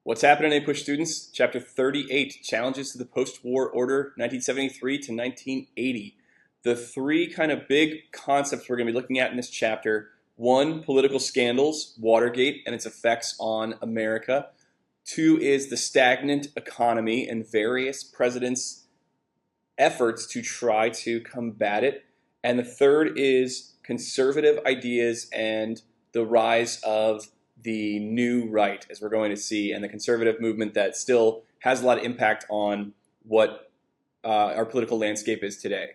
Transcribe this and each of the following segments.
What's happening, A-Push students? Chapter 38, Challenges to the Post-War Order, 1973 to 1980. The three kind of big concepts we're going to be looking at in this chapter: one, political scandals, Watergate and its effects on America. Two is the stagnant economy and various presidents' efforts to try to combat it. And the third is conservative ideas and the rise of the new right, as we're going to see, and the conservative movement that still has a lot of impact on what our political landscape is today.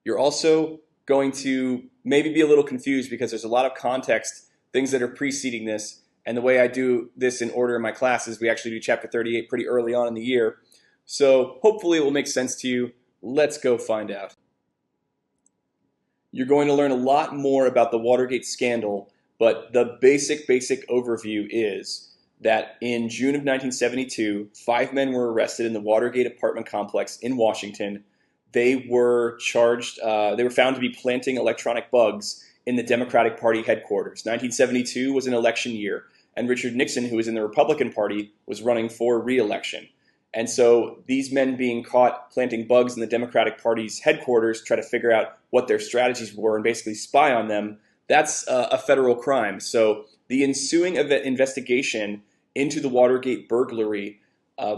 You're also going to maybe be a little confused because there's a lot of context, things that are preceding this, and the way I do this in order in my classes, we actually do chapter 38 pretty early on in the year. So hopefully it will make sense to you. Let's go find out. You're going to learn a lot more about the Watergate scandal, but the basic overview is that in June of 1972, 5 men were arrested in the Watergate apartment complex in Washington. They were charged, they were found to be planting electronic bugs in the Democratic Party headquarters. 1972 was an election year, and Richard Nixon, who was in the Republican Party, was running for re-election. And so these men being caught planting bugs in the Democratic Party's headquarters, try to figure out what their strategies were and basically spy on them, that's a federal crime. So the ensuing investigation into the Watergate burglary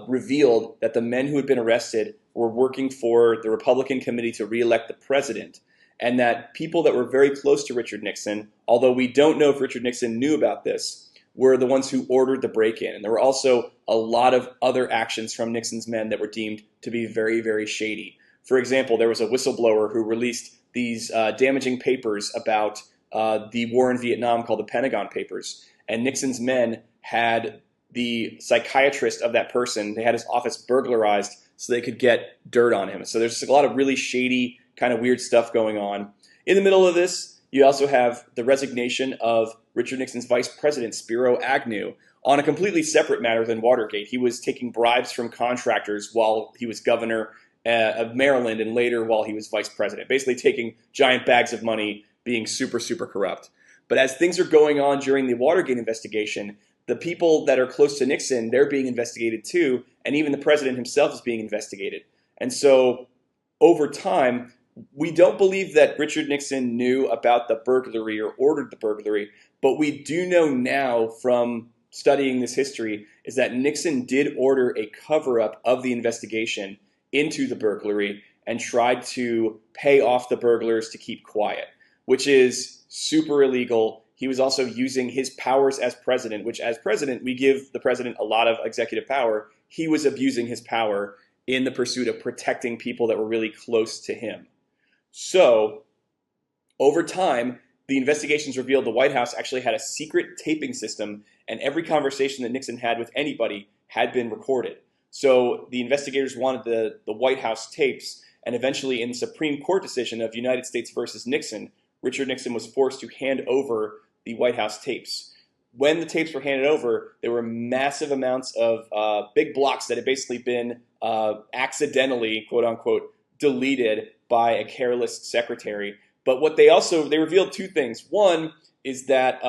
revealed that the men who had been arrested were working for the Republican Committee to re-elect the president, and that people that were very close to Richard Nixon, although we don't know if Richard Nixon knew about this, were the ones who ordered the break-in. And there were also a lot of other actions from Nixon's men that were deemed to be very shady. For example, there was a whistleblower who released these damaging papers about the war in Vietnam called the Pentagon Papers. And Nixon's men had the psychiatrist of that person, they had his office burglarized so they could get dirt on him. So there's a lot of really shady, kind of weird stuff going on. In the middle of this, you also have the resignation of Richard Nixon's vice president, Spiro Agnew, on a completely separate matter than Watergate. He was taking bribes from contractors while he was governor of Maryland and later while he was vice president, basically taking giant bags of money, being super corrupt. But as things are going on during the Watergate investigation, the people that are close to Nixon, they're being investigated too, and even the president himself is being investigated. And so over time, we don't believe that Richard Nixon knew about the burglary or ordered the burglary, but we do know now from studying this history is that Nixon did order a cover-up of the investigation into the burglary and tried to pay off the burglars to keep quiet, which is super illegal. He was also using his powers as president, which as president, we give the president a lot of executive power. He was abusing his power in the pursuit of protecting people that were really close to him. So over time, the investigations revealed the White House actually had a secret taping system, and every conversation that Nixon had with anybody had been recorded. So the investigators wanted the White House tapes, and eventually in the Supreme Court decision of United States versus Nixon, Richard Nixon was forced to hand over the White House tapes. When the tapes were handed over, there were massive amounts of big blocks that had basically been accidentally, quote unquote, deleted by a careless secretary. But what they revealed two things. One is that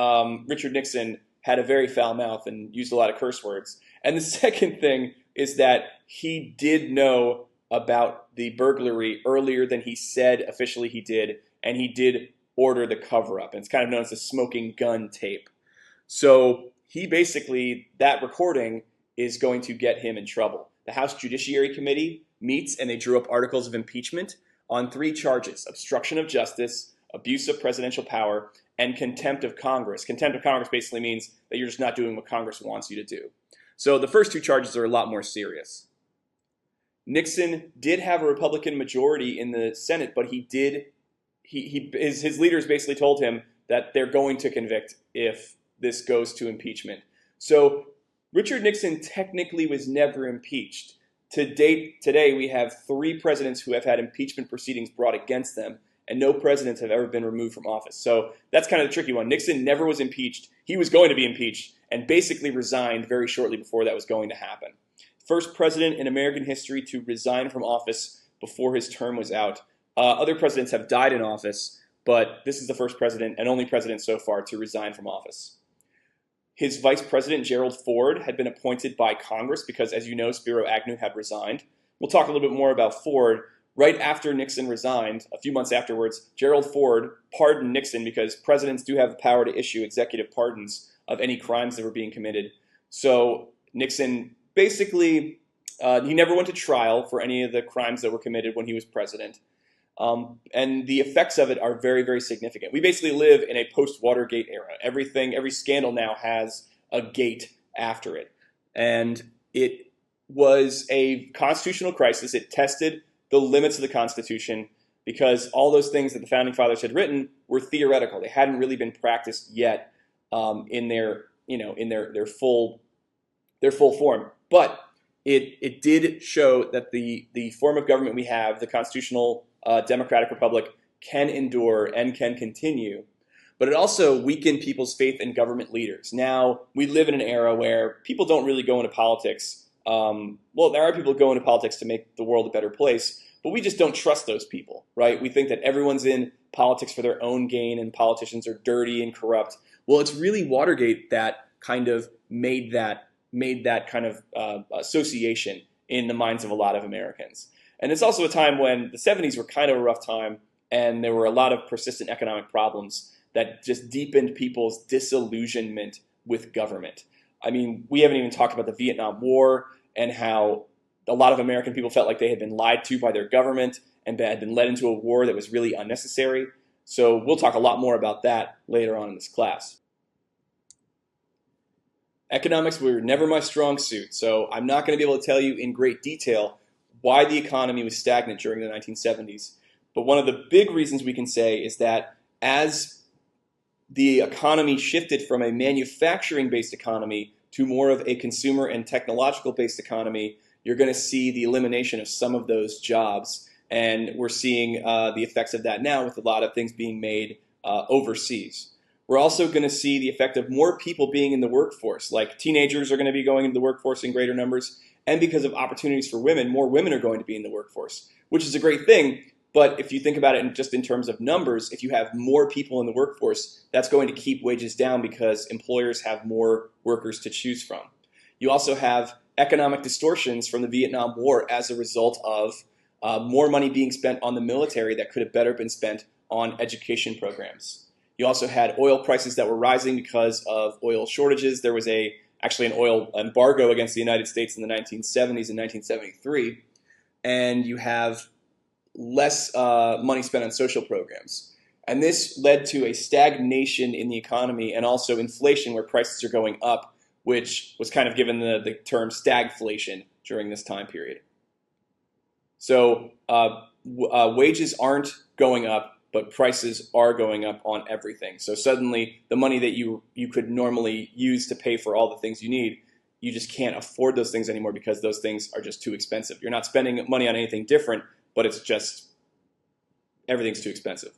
Richard Nixon had a very foul mouth and used a lot of curse words. And the second thing is that he did know about the burglary earlier than he said officially he did, and he did order the cover-up. And it's kind of known as the smoking gun tape. So he basically, that recording is going to get him in trouble. The House Judiciary Committee meets and they drew up articles of impeachment on 3 charges: obstruction of justice, abuse of presidential power, and contempt of Congress. Contempt of Congress basically means that you're just not doing what Congress wants you to do. So the first 2 charges are a lot more serious. Nixon did have a Republican majority in the Senate, but his leaders basically told him that they're going to convict if this goes to impeachment. So Richard Nixon technically was never impeached. To date, today, we have 3 presidents who have had impeachment proceedings brought against them, and no presidents have ever been removed from office. So that's kind of the tricky one. Nixon never was impeached. He was going to be impeached and basically resigned very shortly before that was going to happen. First president in American history to resign from office before his term was out. Other presidents have died in office, but this is the first president and only president so far to resign from office. His vice president, Gerald Ford, had been appointed by Congress because, as you know, Spiro Agnew had resigned. We'll talk a little bit more about Ford. Right after Nixon resigned, a few months afterwards, Gerald Ford pardoned Nixon because presidents do have the power to issue executive pardons of any crimes that were being committed. So Nixon basically, he never went to trial for any of the crimes that were committed when he was president. And the effects of it are very, very significant. We basically live in a post-Watergate era. Every scandal now has a gate after it. And it was a constitutional crisis. It tested the limits of the Constitution because all those things that the Founding Fathers had written were theoretical. They hadn't really been practiced yet in their full form. But it did show that the form of government we have, the constitutional democratic republic, can endure and can continue. But it also weakened people's faith in government leaders. Now, we live in an era where people don't really go into politics. Well, there are people who go into politics to make the world a better place, but we just don't trust those people, right? We think that everyone's in politics for their own gain and politicians are dirty and corrupt. Well, it's really Watergate that kind of made that kind of association in the minds of a lot of Americans. And it's also a time when the 70s were kind of a rough time, and there were a lot of persistent economic problems that just deepened people's disillusionment with government. I mean, we haven't even talked about the Vietnam War and how a lot of American people felt like they had been lied to by their government and had been led into a war that was really unnecessary. So we'll talk a lot more about that later on in this class. Economics were never my strong suit, so I'm not going to be able to tell you in great detail why the economy was stagnant during the 1970s. But one of the big reasons we can say is that as the economy shifted from a manufacturing-based economy to more of a consumer and technological-based economy, you're going to see the elimination of some of those jobs. And we're seeing the effects of that now with a lot of things being made overseas. We're also going to see the effect of more people being in the workforce, like teenagers are going to be going into the workforce in greater numbers. And because of opportunities for women, more women are going to be in the workforce, which is a great thing. But if you think about it just in terms of numbers, if you have more people in the workforce, that's going to keep wages down because employers have more workers to choose from. You also have economic distortions from the Vietnam War as a result of more money being spent on the military that could have better been spent on education programs. You also had oil prices that were rising because of oil shortages. There was actually an oil embargo against the United States in the 1970s and 1973. And you have less money spent on social programs. And this led to a stagnation in the economy and also inflation where prices are going up, which was kind of given the term stagflation during this time period. So wages aren't going up, but prices are going up on everything. So suddenly the money that you could normally use to pay for all the things you need, you just can't afford those things anymore because those things are just too expensive. You're not spending money on anything different, but it's just everything's too expensive.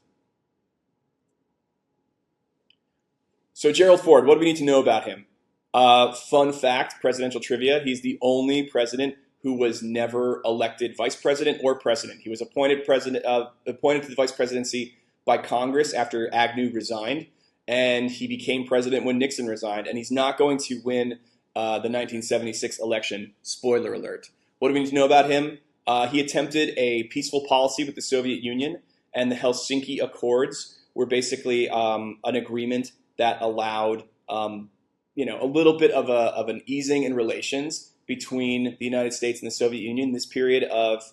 So Gerald Ford, what do we need to know about him? Fun fact, presidential trivia, he's the only president who was never elected vice president or president. He was appointed to the vice presidency by Congress after Agnew resigned, and he became president when Nixon resigned, and he's not going to win the 1976 election. Spoiler alert. What do we need to know about him? He attempted a peaceful policy with the Soviet Union, and the Helsinki Accords were basically an agreement that allowed a little bit of an easing in relations between the United States and the Soviet Union. This period of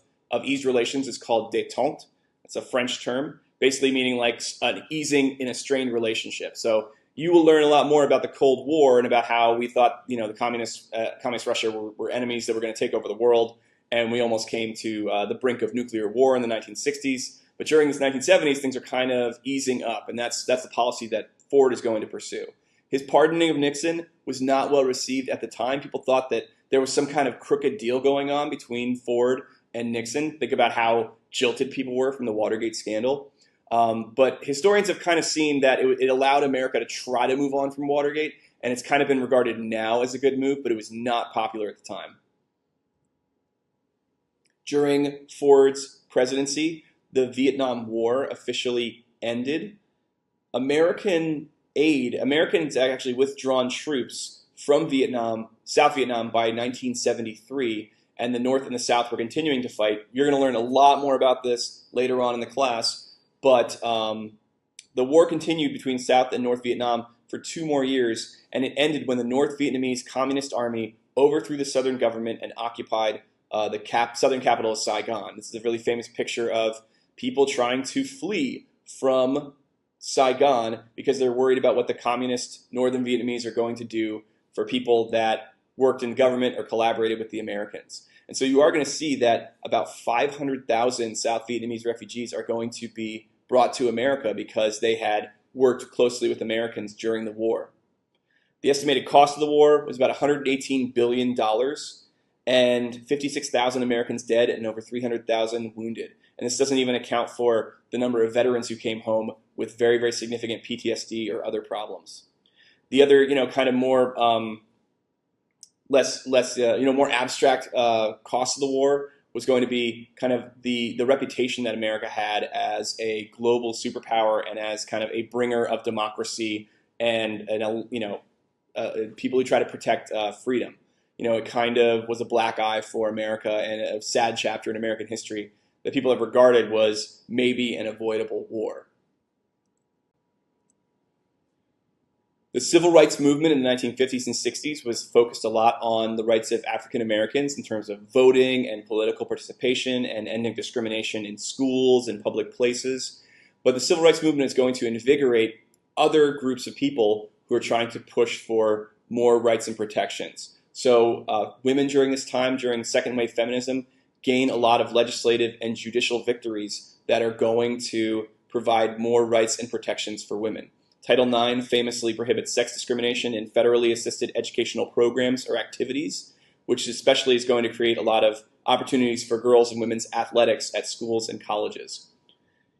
eased relations is called détente. It's a French term, basically meaning like an easing in a strained relationship. So you will learn a lot more about the Cold War and about how we thought the communist Russia were enemies that were going to take over the world, and we almost came to the brink of nuclear war in the 1960s. But during the 1970s, things are kind of easing up, and that's the policy that Ford is going to pursue. His pardoning of Nixon was not well received at the time. People thought that there was some kind of crooked deal going on between Ford and Nixon. Think about how jilted people were from the Watergate scandal. But historians have kind of seen that it allowed America to try to move on from Watergate, and it's kind of been regarded now as a good move, but it was not popular at the time. During Ford's presidency, the Vietnam War officially ended. American aid, Americans actually withdrawn troops from Vietnam, South Vietnam, by 1973, and the North and the South were continuing to fight. You're going to learn a lot more about this later on in the class, but the war continued between South and North Vietnam for 2 more years, and it ended when the North Vietnamese Communist Army overthrew the southern government and occupied the southern capital of Saigon. This is a really famous picture of people trying to flee from Saigon because they're worried about what the communist northern Vietnamese are going to do for people that worked in government or collaborated with the Americans. And so you are going to see that about 500,000 South Vietnamese refugees are going to be brought to America because they had worked closely with Americans during the war. The estimated cost of the war was about $118 billion and 56,000 Americans dead and over 300,000 wounded. And this doesn't even account for the number of veterans who came home with very, very significant PTSD or other problems. The other, kind of more more abstract cost of the war was going to be kind of the reputation that America had as a global superpower and as kind of a bringer of democracy and people who try to protect freedom. It kind of was a black eye for America and a sad chapter in American history that people have regarded was maybe an avoidable war. The civil rights movement in the 1950s and 60s was focused a lot on the rights of African Americans in terms of voting and political participation and ending discrimination in schools and public places. But the civil rights movement is going to invigorate other groups of people who are trying to push for more rights and protections. So women during this time, during second wave feminism, gain a lot of legislative and judicial victories that are going to provide more rights and protections for women. Title IX famously prohibits sex discrimination in federally assisted educational programs or activities, which especially is going to create a lot of opportunities for girls and women's athletics at schools and colleges.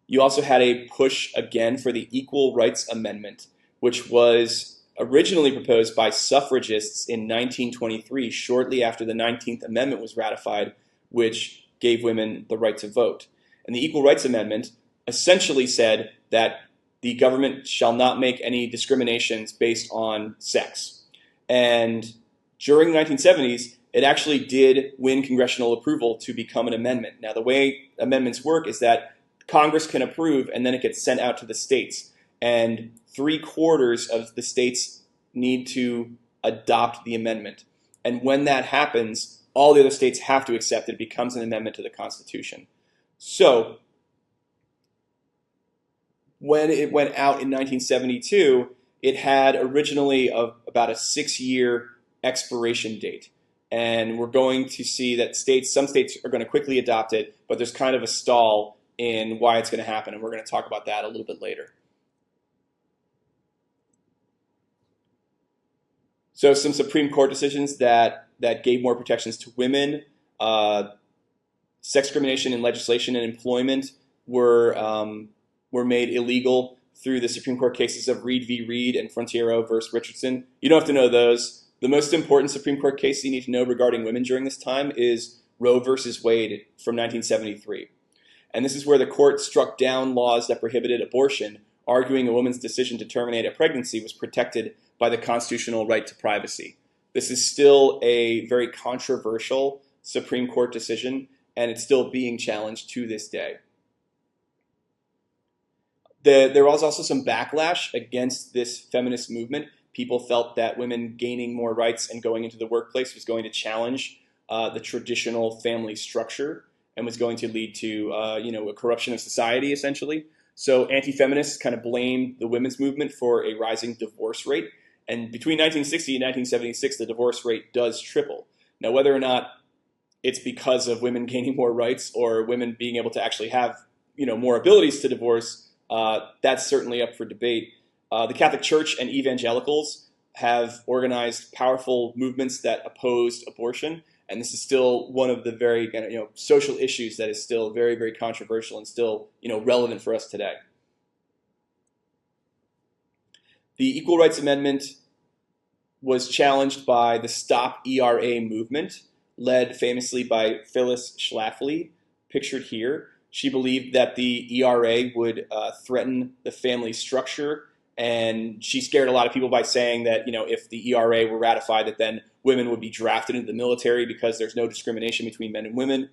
You also had a push again for the Equal Rights Amendment, which was originally proposed by suffragists in 1923, shortly after the 19th Amendment was ratified, which gave women the right to vote. And the Equal Rights Amendment essentially said that the government shall not make any discriminations based on sex. And during the 1970s, it actually did win congressional approval to become an amendment. Now, the way amendments work is that Congress can approve and then it gets sent out to the states. And 3/4 of the states need to adopt the amendment. And when that happens, all the other states have to accept it. It becomes an amendment to the Constitution. So when it went out in 1972, it had originally about a 6-year expiration date. And we're going to see that some states are going to quickly adopt it, but there's kind of a stall in why it's going to happen. And we're going to talk about that a little bit later. So some Supreme Court decisions that gave more protections to women. Sex discrimination in legislation and employment were made illegal through the Supreme Court cases of Reed v. Reed and Frontiero versus Richardson. You don't have to know those. The most important Supreme Court case you need to know regarding women during this time is Roe versus Wade from 1973. And this is where the court struck down laws that prohibited abortion, arguing a woman's decision to terminate a pregnancy was protected by the constitutional right to privacy. This is still a very controversial Supreme Court decision, and it's still being challenged to this day. There was also some backlash against this feminist movement. People felt that women gaining more rights and going into the workplace was going to challenge the traditional family structure and was going to lead to a corruption of society, essentially. So anti-feminists kind of blamed the women's movement for a rising divorce rate. And between 1960 and 1976, the divorce rate does triple. Now, whether or not it's because of women gaining more rights or women being able to actually have more abilities to divorce, that's certainly up for debate. The Catholic Church and evangelicals have organized powerful movements that opposed abortion, and this is still one of the very social issues that is still very, very controversial and still relevant for us today. The Equal Rights Amendment was challenged by the Stop ERA movement, led famously by Phyllis Schlafly, pictured here. She believed that the ERA would threaten the family structure And she scared a lot of people by saying that, if the ERA were ratified, that then women would be drafted into the military because there's no discrimination between men and women.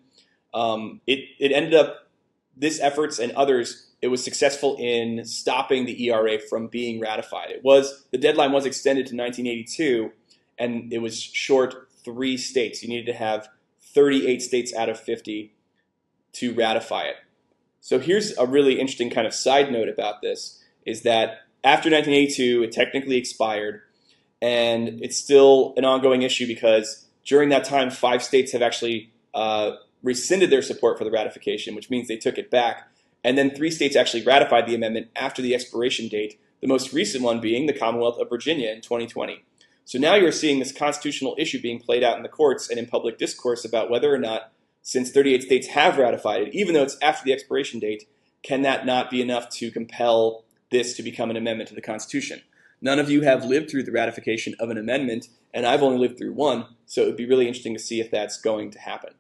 It ended up, this efforts and others, it was successful in stopping the ERA from being ratified. The deadline was extended to 1982, and it was short 3 states. You needed to have 38 states out of 50 to ratify it. So here's a really interesting kind of side note about this, is that after 1982, it technically expired, and it's still an ongoing issue because during that time, 5 states have actually rescinded their support for the ratification, which means they took it back. And then 3 states actually ratified the amendment after the expiration date, the most recent one being the Commonwealth of Virginia in 2020. So now you're seeing this constitutional issue being played out in the courts and in public discourse about whether or not, since 38 states have ratified it, even though it's after the expiration date, can that not be enough to compel this to become an amendment to the Constitution? None of you have lived through the ratification of an amendment, and I've only lived through one, so it would be really interesting to see if that's going to happen.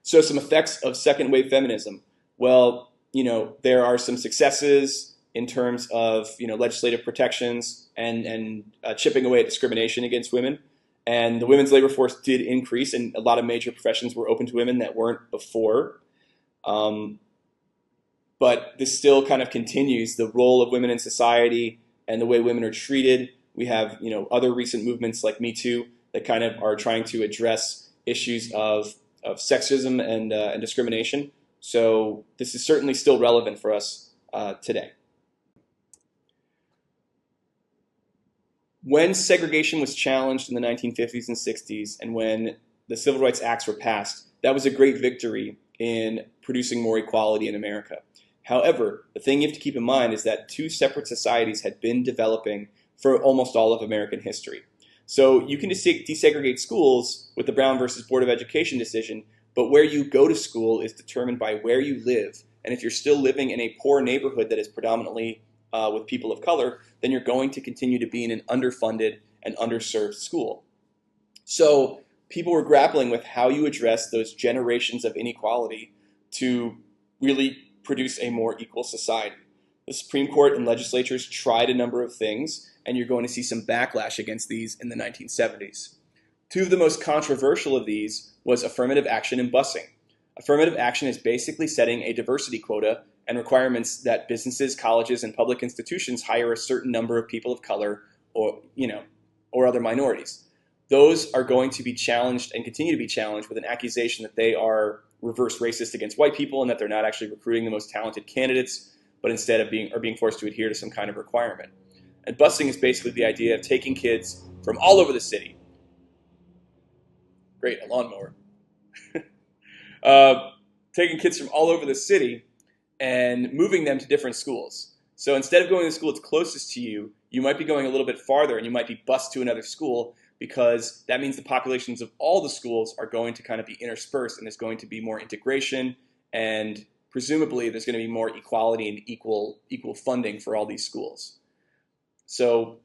So some effects of second wave feminism. Well, there are some successes in terms of legislative protections and chipping away at discrimination against women. And the women's labor force did increase, and a lot of major professions were open to women that weren't before. But this still kind of continues the role of women in society and the way women are treated. We have other recent movements like Me Too that kind of are trying to address issues of sexism and discrimination. So this is certainly still relevant for us today. When segregation was challenged in the 1950s and 60s, and when the Civil Rights Acts were passed, that was a great victory in producing more equality in America. However, the thing you have to keep in mind is that 2 separate societies had been developing for almost all of American history. So you can desegregate schools with the Brown versus Board of Education decision, but where you go to school is determined by where you live. And if you're still living in a poor neighborhood that is predominantly with people of color, then you're going to continue to be in an underfunded and underserved school. So people were grappling with how you address those generations of inequality to really produce a more equal society. The Supreme Court and legislatures tried a number of things, and you're going to see some backlash against these in the 1970s. 2 of the most controversial of these was affirmative action and busing. Affirmative action is basically setting a diversity quota and requirements that businesses, colleges, and public institutions hire a certain number of people of color or other minorities. Those are going to be challenged and continue to be challenged with an accusation that they are reverse racist against white people and that they're not actually recruiting the most talented candidates, but instead of being forced to adhere to some kind of requirement. And busing is basically the idea of taking kids from all over the city. Great, a lawnmower. Taking kids from all over the city and moving them to different schools. So instead of going to the school that's closest to you, you might be going a little bit farther and you might be bused to another school, because that means the populations of all the schools are going to kind of be interspersed, and there's going to be more integration, and presumably there's going to be more equality and equal funding for all these schools. So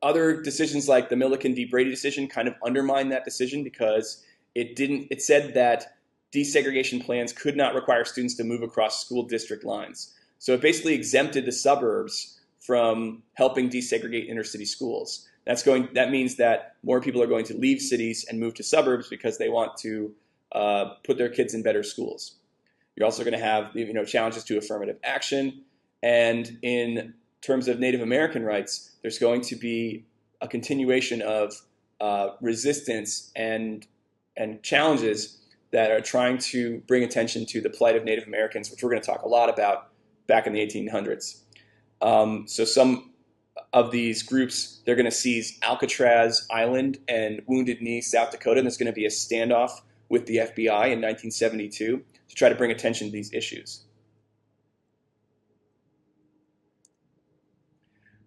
other decisions like the Milliken v. Brady decision kind of undermine that decision, because it said that desegregation plans could not require students to move across school district lines. So it basically exempted the suburbs from helping desegregate inner city schools. That means that more people are going to leave cities and move to suburbs because they want to put their kids in better schools. You're also going to have challenges to affirmative action, and in terms of Native American rights, there's going to be a continuation of resistance and challenges that are trying to bring attention to the plight of Native Americans, which we're going to talk a lot about back in the 1800s. So some of these groups, they're going to seize Alcatraz Island and Wounded Knee, South Dakota, and there's going to be a standoff with the FBI in 1972 to try to bring attention to these issues.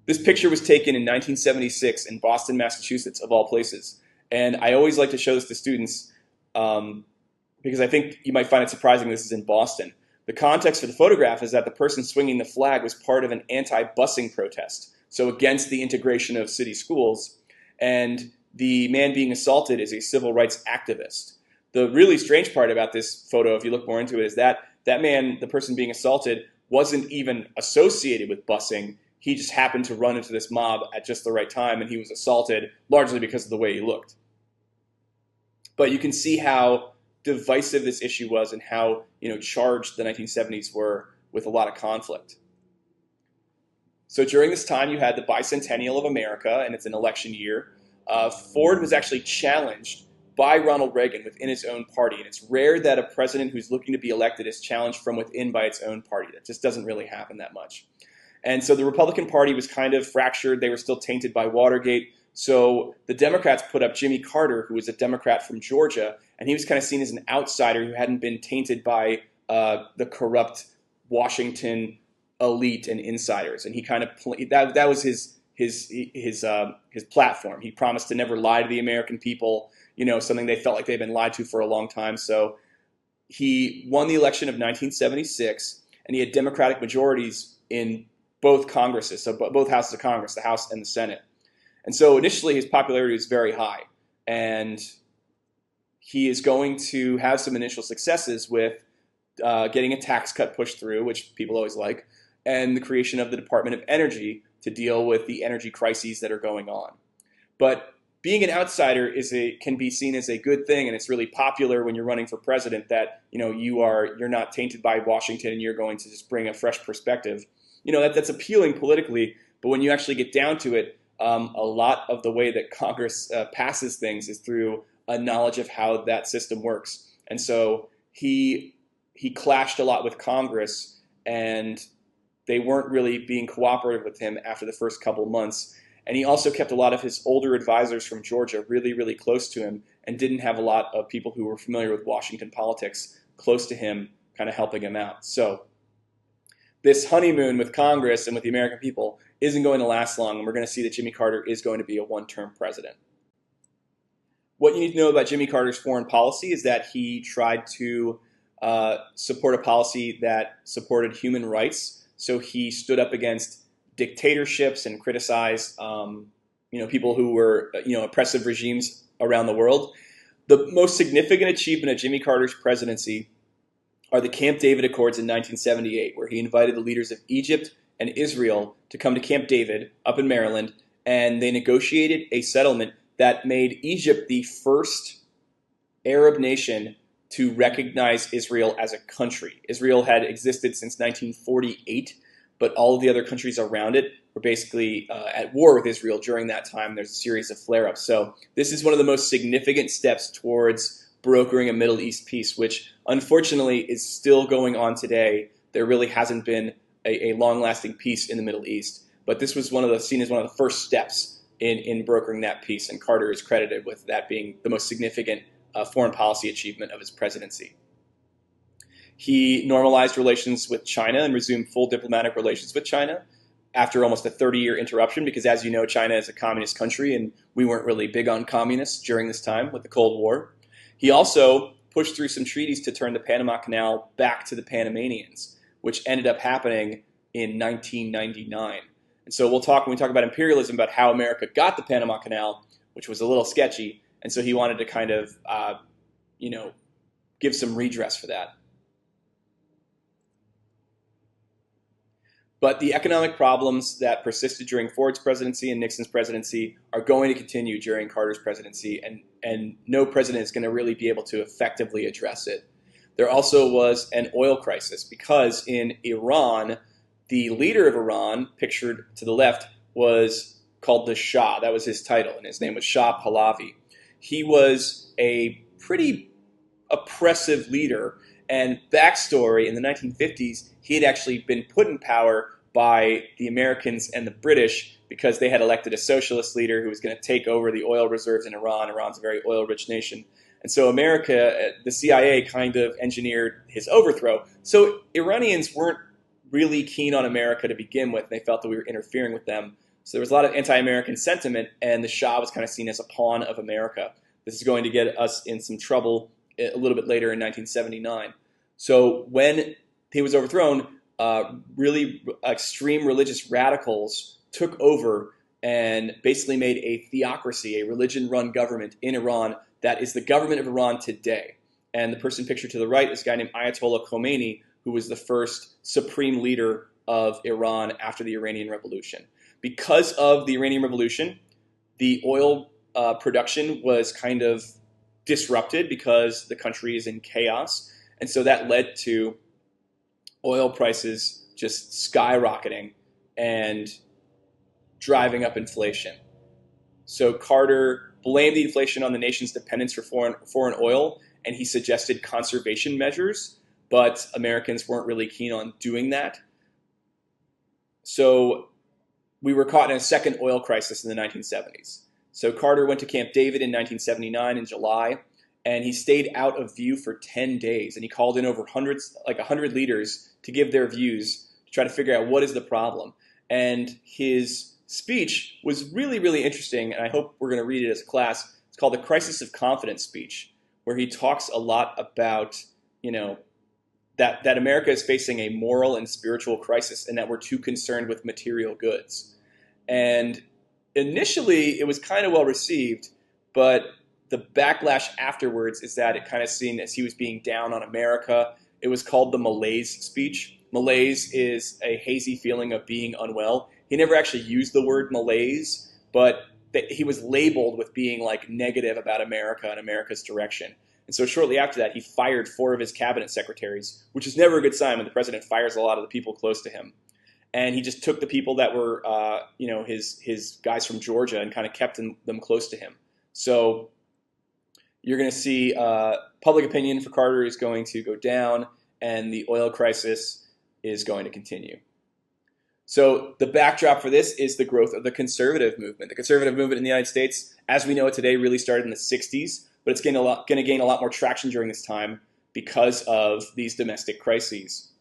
This picture was taken in 1976 in Boston, Massachusetts, of all places. And I always like to show this to students because I think you might find it surprising this is in Boston. The context for the photograph is that the person swinging the flag was part of an anti-busing protest, so against the integration of city schools. And the man being assaulted is a civil rights activist. The really strange part about this photo, if you look more into it, is that that man, the person being assaulted, wasn't even associated with busing. He just happened to run into this mob at just the right time, and he was assaulted largely because of the way he looked. But you can see how divisive this issue was and how charged the 1970s were with a lot of conflict. So during this time, you had the bicentennial of America, and it's an election year. Ford was actually challenged by Ronald Reagan within his own party, and it's rare that a president who's looking to be elected is challenged from within by its own party. That just doesn't really happen that much. And so the Republican Party was kind of fractured. They were still tainted by Watergate. So the Democrats put up Jimmy Carter, who was a Democrat from Georgia, and he was kind of seen as an outsider who hadn't been tainted by the corrupt Washington elite and insiders. And he kind of that was his platform. He promised to never lie to the American people, something they felt like they'd been lied to for a long time. So he won the election of 1976, and he had Democratic majorities in both Congresses, so both houses of Congress, the House and the Senate. And so initially his popularity was very high, and he is going to have some initial successes with getting a tax cut pushed through, which people always like, and the creation of the Department of Energy to deal with the energy crises that are going on. But being an outsider can be seen as a good thing, and it's really popular when you're running for president that you're not tainted by Washington and you're going to just bring a fresh perspective. That's appealing politically, but when you actually get down to it, a lot of the way that Congress passes things is through a knowledge of how that system works. And so he clashed a lot with Congress, and they weren't really being cooperative with him after the first couple months. And he also kept a lot of his older advisors from Georgia really, really close to him, and didn't have a lot of people who were familiar with Washington politics close to him kind of helping him out. So this honeymoon with Congress and with the American people isn't going to last long, and we're going to see that Jimmy Carter is going to be a one-term president. What you need to know about Jimmy Carter's foreign policy is that he tried to support a policy that supported human rights. So he stood up against dictatorships and criticized people who were oppressive regimes around the world. The most significant achievement of Jimmy Carter's presidency are the Camp David Accords in 1978, where he invited the leaders of Egypt and Israel to come to Camp David up in Maryland, and they negotiated a settlement that made Egypt the first Arab nation to recognize Israel as a country. Israel had existed since 1948, but all of the other countries around it were basically at war with Israel during that time. There's a series of flare-ups. So this is one of the most significant steps towards brokering a Middle East peace, which unfortunately is still going on today. There really hasn't been a long-lasting peace in the Middle East, but this was seen as one of the first steps in brokering that peace, and Carter is credited with that being the most significant foreign policy achievement of his presidency. He normalized relations with China and resumed full diplomatic relations with China after almost a 30-year interruption, because as you know, China is a communist country, and we weren't really big on communists during this time with the Cold War. He also pushed through some treaties to turn the Panama Canal back to the Panamanians, which ended up happening in 1999. And so when we talk about imperialism, about how America got the Panama Canal, which was a little sketchy, and so he wanted to kind of, give some redress for that. But the economic problems that persisted during Ford's presidency and Nixon's presidency are going to continue during Carter's presidency, and no president is going to really be able to effectively address it. There also was an oil crisis because in Iran, the leader of Iran, pictured to the left, was called the Shah. That was his title, and his name was Shah Pahlavi. He was a pretty oppressive leader, and backstory, in the 1950s, he had actually been put in power by the Americans and the British because they had elected a socialist leader who was going to take over the oil reserves in Iran. Iran's a very oil-rich nation. And so America, the CIA, kind of engineered his overthrow. So Iranians weren't really keen on America to begin with. They felt that we were interfering with them. So there was a lot of anti-American sentiment, and the Shah was kind of seen as a pawn of America. This is going to get us in some trouble a little bit later in 1979. So when he was overthrown, really extreme religious radicals took over and basically made a theocracy, a religion-run government in Iran that is the government of Iran today. And the person pictured to the right is a guy named Ayatollah Khomeini, who was the first supreme leader of Iran after the Iranian Revolution. Because of the Iranian Revolution, the oil production was kind of disrupted because the country is in chaos. And so that led to oil prices just skyrocketing and driving up inflation. So Carter blamed the inflation on the nation's dependence for foreign oil, and he suggested conservation measures, but Americans weren't really keen on doing that. So we were caught in a second oil crisis in the 1970s. So Carter went to Camp David in 1979 in July, and he stayed out of view for 10 days, and he called in over 100 leaders to give their views to try to figure out what is the problem. And his speech was really, really interesting, and I hope we're going to read it as a class. It's called the Crisis of Confidence speech, where he talks a lot about, that America is facing a moral and spiritual crisis, and that we're too concerned with material goods. And initially, it was kind of well received, but the backlash afterwards is that it kind of seen as he was being down on America. It was called the malaise speech. Malaise is a hazy feeling of being unwell. He never actually used the word malaise, but he was labeled with being like negative about America and America's direction. And so shortly after that, he fired 4 of his cabinet secretaries, which is never a good sign when the president fires a lot of the people close to him. And he just took the people that were, his guys from Georgia and kind of kept them close to him. So you're going to see public opinion for Carter is going to go down, and the oil crisis is going to continue. So the backdrop for this is the growth of the conservative movement. The conservative movement in the United States, as we know it today, really started in the 60s, but it's going to gain a lot more traction during this time because of these domestic crises.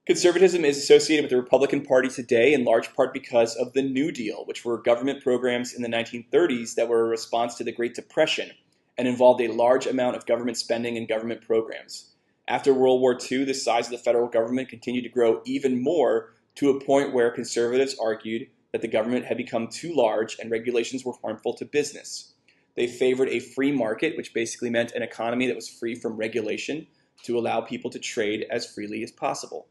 Conservatism is associated with the Republican Party today in large part because of the New Deal, which were government programs in the 1930s that were a response to the Great Depression and involved a large amount of government spending and government programs. After World War II, the size of the federal government continued to grow even more, to a point where conservatives argued that the government had become too large and regulations were harmful to business. They favored a free market, which basically meant an economy that was free from regulation to allow people to trade as freely as possible.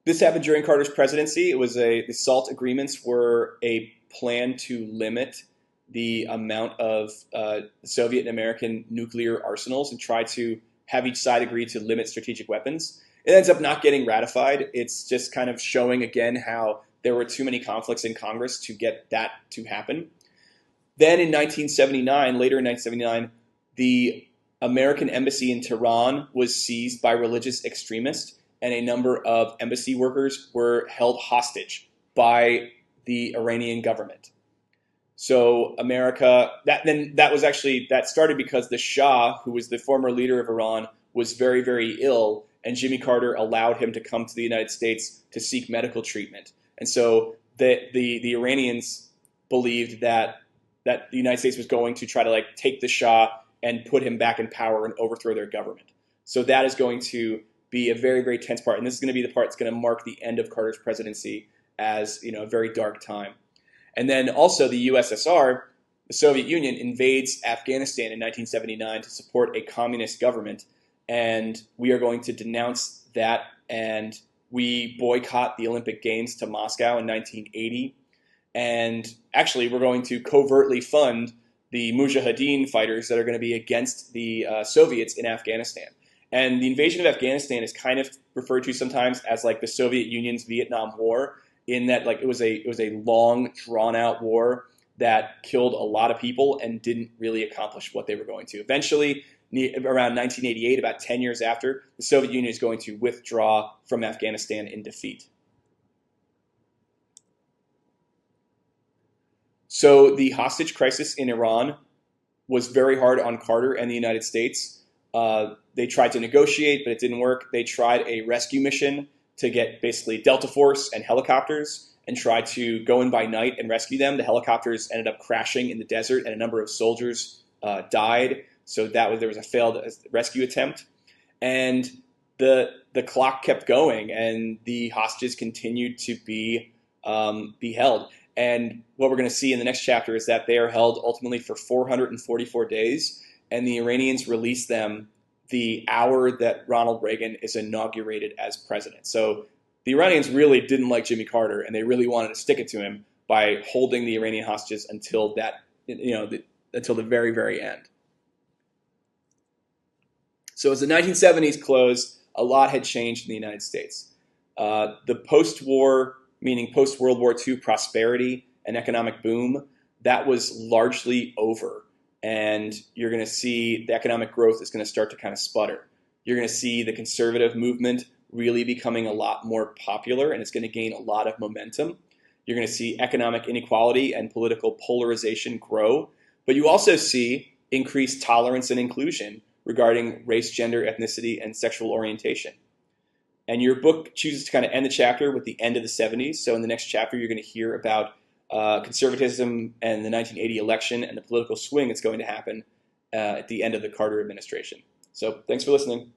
This happened during Carter's presidency. The SALT agreements were a plan to limit the amount of Soviet and American nuclear arsenals and try to have each side agree to limit strategic weapons. It ends up not getting ratified. It's just kind of showing again how there were too many conflicts in Congress to get that to happen. Then in 1979, later in 1979, the American embassy in Tehran was seized by religious extremists, and a number of embassy workers were held hostage by the Iranian government. So America, that started because the Shah, who was the former leader of Iran, was very, very ill, and Jimmy Carter allowed him to come to the United States to seek medical treatment. And so the Iranians believed that the United States was going to try to take the Shah and put him back in power and overthrow their government. So that is going to be a very, very tense part, and this is going to be the part that's going to mark the end of Carter's presidency as a very dark time. And then also the USSR, the Soviet Union, invades Afghanistan in 1979 to support a communist government. And we are going to denounce that. And we boycott the Olympic Games to Moscow in 1980. And actually, we're going to covertly fund the Mujahideen fighters that are going to be against the Soviets in Afghanistan. And the invasion of Afghanistan is kind of referred to sometimes as the Soviet Union's Vietnam War, in that it was a long, drawn-out war that killed a lot of people and didn't really accomplish what they were going to. Eventually, around 1988, about 10 years after, the Soviet Union is going to withdraw from Afghanistan in defeat. So the hostage crisis in Iran was very hard on Carter and the United States. They tried to negotiate, but it didn't work. They tried a rescue mission to get basically Delta Force and helicopters and try to go in by night and rescue them. The helicopters ended up crashing in the desert, and a number of soldiers died. So there was a failed rescue attempt. And the clock kept going, and the hostages continued to be held. And what we're going to see in the next chapter is that they are held ultimately for 444 days, and the Iranians release them the hour that Ronald Reagan is inaugurated as president. So the Iranians really didn't like Jimmy Carter, and they really wanted to stick it to him by holding the Iranian hostages until until the very, very end. So as the 1970s closed, a lot had changed in the United States. The post-war, meaning post-World War II prosperity and economic boom, that was largely over. And you're going to see the economic growth is going to start to kind of sputter. You're going to see the conservative movement really becoming a lot more popular, and it's going to gain a lot of momentum. You're going to see economic inequality and political polarization grow. But you also see increased tolerance and inclusion regarding race, gender, ethnicity, and sexual orientation. And your book chooses to kind of end the chapter with the end of the 70s. So in the next chapter, you're going to hear about conservatism and the 1980 election and the political swing that's going to happen at the end of the Carter administration. So thanks for listening.